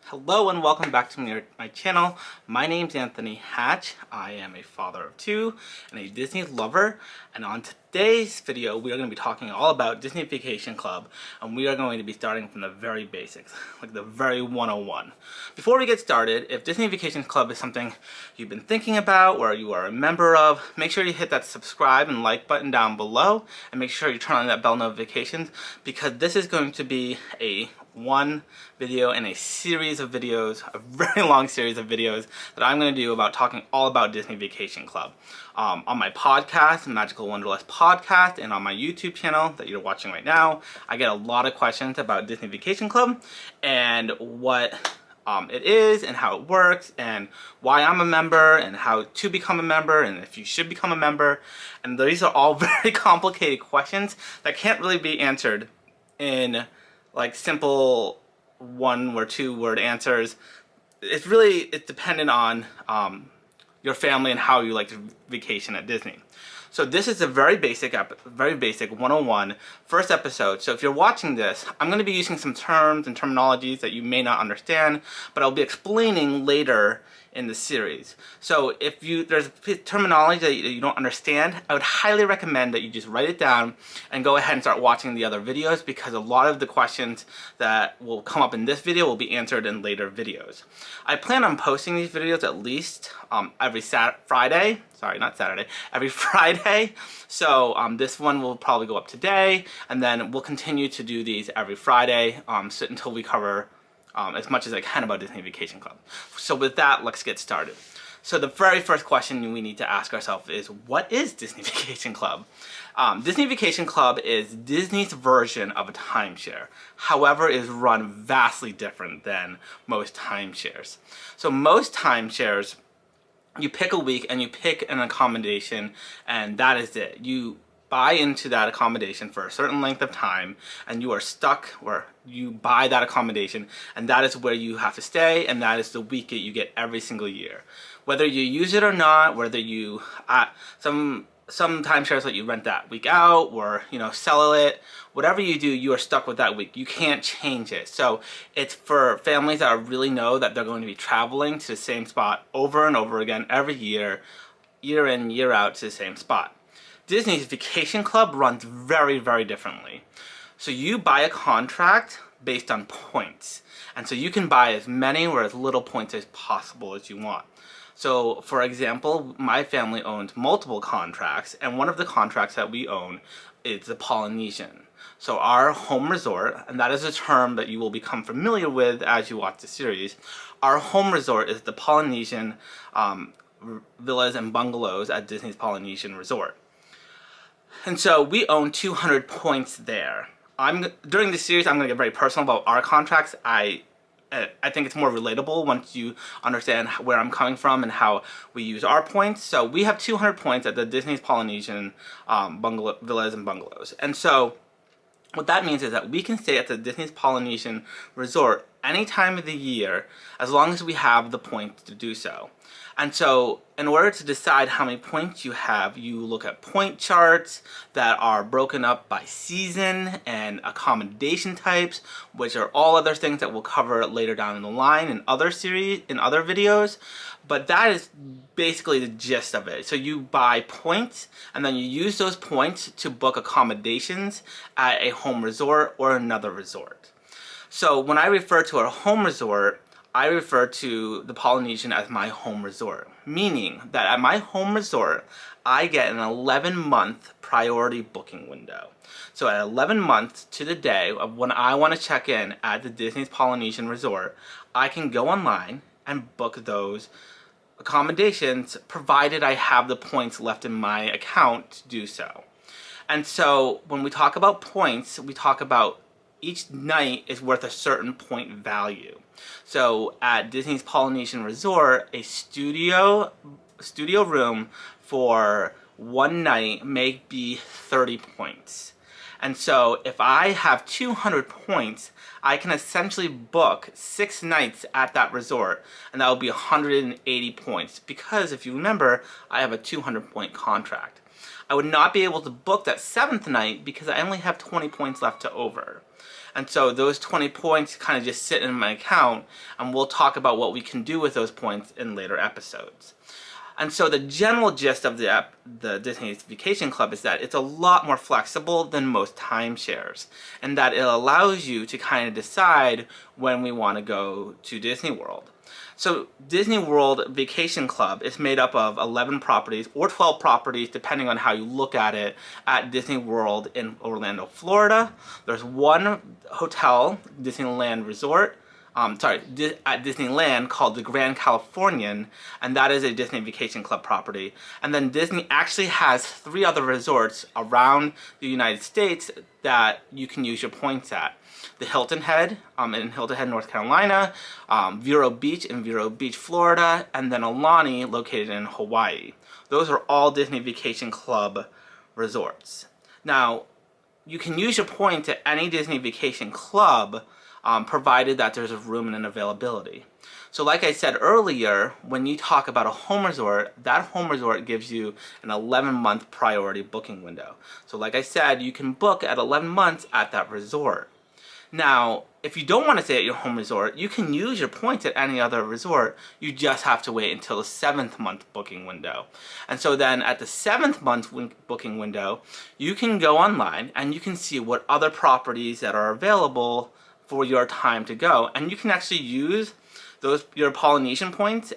Hello and welcome back to my channel. My name's Anthony Hatch. I am a father of two and a Disney lover. And on today's video, we are going to be talking all about Disney Vacation Club. And we are going to be starting from the very basics, like the very 101. Before we get started, if Disney Vacation Club is something you've been thinking about or you are a member of, make sure you hit that subscribe and like button down below. And make sure you turn on that bell notifications, because this is going to be a one video in a series of videos, a very long series of videos that I'm going to do about talking all about Disney Vacation Club. On my podcast, Magical Wonderlust Podcast, and on my YouTube channel that you're watching right now, I get a lot of questions about Disney Vacation Club and what it is and how it works and why I'm a member and how to become a member and if you should become a member. And these are all very complicated questions that can't really be answered in like simple one or two word answers. It's dependent on your family and how you like to vacation at Disney. So this is a very basic 101 first episode. So if you're watching this, I'm going to be using some terms and terminologies that you may not understand, but I'll be explaining later in the series. So if there's terminology that you don't understand, I would highly recommend that you just write it down and go ahead and start watching the other videos, because a lot of the questions that will come up in this video will be answered in later videos. I plan on posting these videos at least every Friday. Sorry, not Saturday. Every Friday. So this one will probably go up today, and then we'll continue to do these every Friday until we cover as much as I can about Disney Vacation Club. So with that, let's get started. So the very first question we need to ask ourselves is, what is Disney Vacation Club? Disney Vacation Club is Disney's version of a timeshare. However, it is run vastly different than most timeshares. So most timeshares, you pick a week and you pick an accommodation, and that is it. You buy into that accommodation for a certain length of time, and you are stuck where you buy that accommodation, and that is where you have to stay, and that is the week that you get every single year. Whether you use it or not, whether you some timeshares let you rent that week out or sell it, whatever you do, you are stuck with that week. You can't change it. So it's for families that really know that they're going to be traveling to the same spot over and over again every year, year in, year out, to the same spot. Disney's Vacation Club runs very, very differently. So you buy a contract based on points. And so you can buy as many or as little points as possible as you want. So, for example, my family owns multiple contracts, and one of the contracts that we own is the Polynesian. So our home resort, and that is a term that you will become familiar with as you watch the series, our home resort is the Polynesian villas and bungalows at Disney's Polynesian Resort. And so we own 200 points there. During this series, I'm going to get very personal about our contracts. I think it's more relatable once you understand where I'm coming from and how we use our points. So we have 200 points at the Disney's Polynesian villas and bungalows. And so what that means is that we can stay at the Disney's Polynesian Resort any time of the year as long as we have the points to do so. And so in order to decide how many points you have, you look at point charts that are broken up by season and accommodation types, which are all other things that we'll cover later down the line in other videos. But that is basically the gist of it. So you buy points, and then you use those points to book accommodations at a home resort or another resort. So when I refer to a home resort, I refer to the Polynesian as my home resort, meaning that at my home resort, I get an 11-month priority booking window. So at 11 months to the day of when I want to check in at the Disney's Polynesian Resort, I can go online and book those accommodations, provided I have the points left in my account to do so. And so when we talk about points, we talk about each night is worth a certain point value. So at Disney's Polynesian Resort, a studio room for one night may be 30 points. And so if I have 200 points, I can essentially book 6 nights at that resort, and that will be 180 points, because if you remember, I have a 200 point contract. I would not be able to book that 7th night because I only have 20 points left to over. And so those 20 points kind of just sit in my account, and we'll talk about what we can do with those points in later episodes. And so the general gist of the Disney Vacation Club is that it's a lot more flexible than most timeshares, and that it allows you to kind of decide when we want to go to Disney World. So Disney World Vacation Club is made up of 11 properties or 12 properties depending on how you look at it at Disney World in Orlando, Florida. There's one hotel, Disneyland Resort, at Disneyland called the Grand Californian, and that is a Disney Vacation Club property. And then Disney actually has 3 other resorts around the United States that you can use your points at. The Hilton Head in Hilton Head, North Carolina, Vero Beach in Vero Beach, Florida, and then Aulani located in Hawaii. Those are all Disney Vacation Club resorts. Now, you can use your points at any Disney Vacation Club provided that there's a room and an availability. So like I said earlier, when you talk about a home resort, that home resort gives you an 11-month priority booking window. So like I said, you can book at 11 months at that resort. Now, if you don't want to stay at your home resort, you can use your points at any other resort. You just have to wait until the 7th month booking window. And so then at the 7th month booking window, you can go online and you can see what other properties that are available for your time to go. And you can actually use your Polynesian points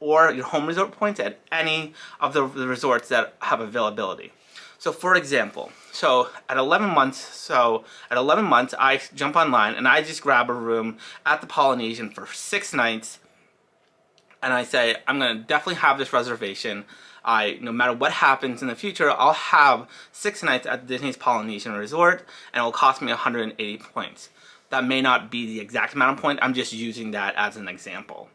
or your home resort points at any of the resorts that have availability. So for example, at 11 months, I jump online and I just grab a room at the Polynesian for 6 nights, and I say, I'm going to definitely have this reservation. No matter what happens in the future, I'll have 6 nights at Disney's Polynesian Resort, and it will cost me 180 points. That may not be the exact amount of points, I'm just using that as an example.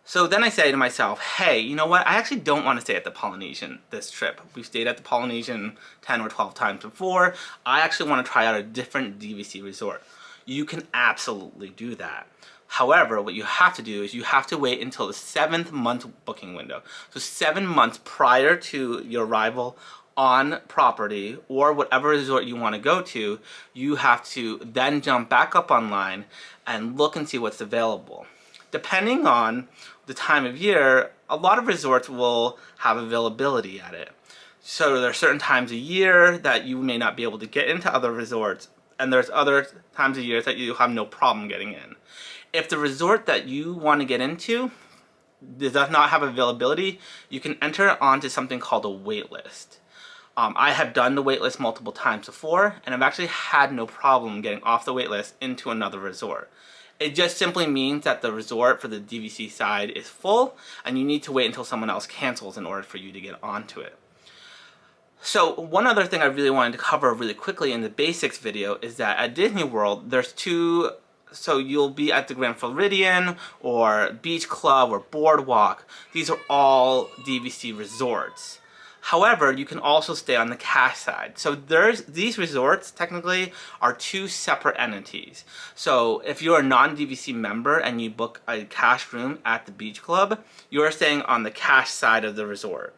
So then I say to myself, hey, you know what? I actually don't want to stay at the Polynesian this trip. We've stayed at the Polynesian 10 or 12 times before. I actually want to try out a different DVC resort. You can absolutely do that. However, what you have to do is you have to wait until the 7th month booking window. So 7 months prior to your arrival on property or whatever resort you want to go to, you have to then jump back up online and look and see what's available. Depending on the time of year, a lot of resorts will have availability at it. So there are certain times of year that you may not be able to get into other resorts, and there's other times of year that you have no problem getting in. If the resort that you want to get into does not have availability, you can enter onto something called a wait list. I have done the wait list multiple times before, and I've actually had no problem getting off the wait list into another resort. It just simply means that the resort for the DVC side is full, and you need to wait until someone else cancels in order for you to get onto it. So one other thing I really wanted to cover really quickly in the basics video is that at Disney World, there's 2, so you'll be at the Grand Floridian or Beach Club or Boardwalk. These are all DVC resorts. However, you can also stay on the cash side. So these resorts technically are 2 separate entities. So if you're a non-DVC member and you book a cash room at the Beach Club, you're staying on the cash side of the resort.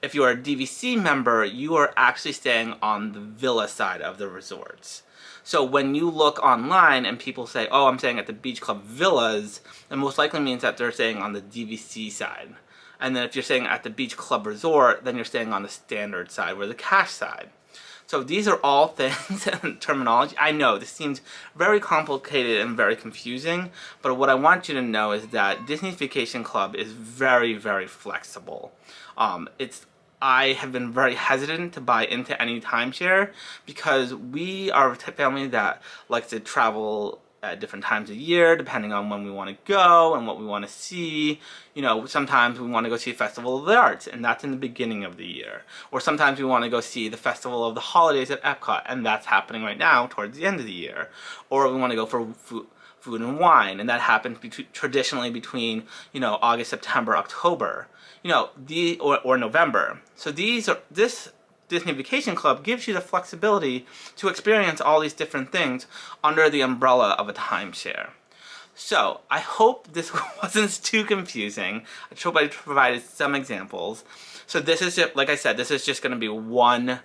If you're a DVC member, you are actually staying on the villa side of the resorts. So when you look online and people say, oh, I'm staying at the Beach Club Villas, it most likely means that they're staying on the DVC side. And then if you're staying at the Beach Club Resort, then you're staying on the standard side, or the cash side. So these are all things and terminology. I know this seems very complicated and very confusing, but what I want you to know is that Disney's Vacation Club is very, very flexible. I have been very hesitant to buy into any timeshare because we are a family that likes to travel at different times of year, depending on when we want to go and what we want to see. You know, sometimes we want to go see Festival of the Arts, and that's in the beginning of the year. Or sometimes we want to go see the Festival of the Holidays at Epcot, and that's happening right now towards the end of the year. Or we want to go for food and wine, and that happens traditionally between, you know, August, September, October, you know, or November. So this Disney Vacation Club gives you the flexibility to experience all these different things under the umbrella of a timeshare. So, I hope this wasn't too confusing. I hope I provided some examples. So this is just, like I said, this is just going to be one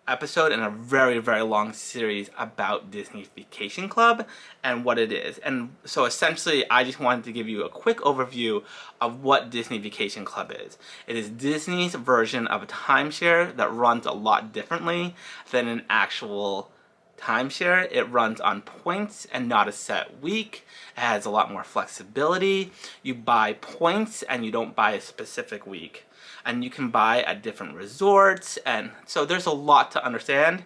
episode in a very, very long series about Disney Vacation Club and what it is. And so essentially, I just wanted to give you a quick overview of what Disney Vacation Club is. It is Disney's version of a timeshare that runs a lot differently than an actual timeshare. It runs on points and not a set week. It has a lot more flexibility. You buy points and you don't buy a specific week. And you can buy at different resorts, and so there's a lot to understand.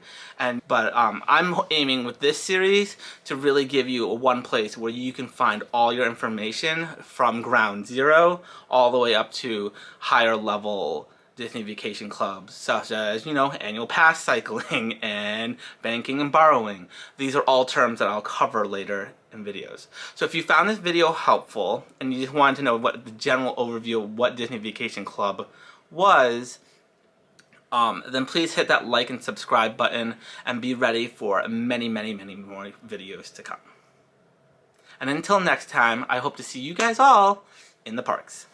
But I'm aiming with this series to really give you one place where you can find all your information from ground zero all the way up to higher level Disney Vacation Clubs, such as, annual pass cycling and banking and borrowing. These are all terms that I'll cover later in videos. So if you found this video helpful and you just wanted to know what the general overview of what Disney Vacation Club was, then please hit that like and subscribe button and be ready for many, many, many more videos to come. And until next time, I hope to see you guys all in the parks.